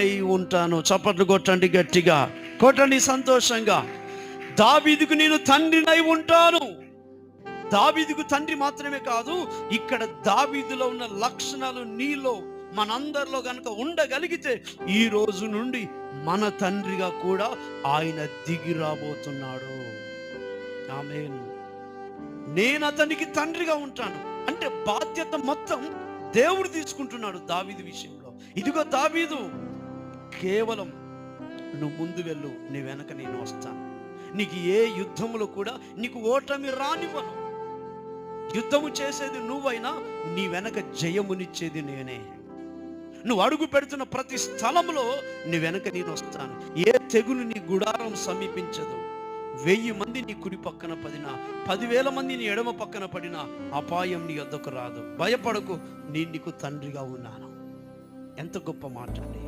అయి ఉంటాను. చప్పట్లు కొట్టండి, గట్టిగా కొట్టండి, సంతోషంగా. దావీదుకు నేను తండ్రినై ఉంటాను. దావీదుకు తండ్రి మాత్రమే కాదు, ఇక్కడ దావీదులో ఉన్న లక్షణాలు నీలో మనందరిలో గనక ఉండగలిగితే ఈ రోజు నుండి మన తండ్రిగా కూడా ఆయన దిగి రాబోతున్నాడు. ఆమేన్. నేను అతనికి తండ్రిగా ఉంటాను అంటే బాధ్యత మొత్తం దేవుడు తీసుకుంటున్నాడు దావీదు విషయంలో. ఇదిగో దావీదు, కేవలం నువ్వు ముందు వెళ్ళు, నీ వెనక నేను వస్తాను. నీకు ఏ యుద్ధములో కూడా నీకు ఓటమి రానివ్వను. యుద్ధము చేసేది నువ్వైనా నీ వెనక జయమునిచ్చేది నేనే. నువ్వు అడుగు పెడుతున్న ప్రతి స్థలంలో నీ వెనక నేను వస్తాను. ఏ తెగులు నీ గుడారం సమీపించదు. 1000 మంది నీ కుడి పక్కన పడినా, 10,000 మంది నీ ఎడమ పక్కన పడినా అపాయం నీ వద్దకు రాదు. భయపడకు, నేను నీకు తండ్రిగా ఉన్నాను. ఎంత గొప్ప మాట అండి.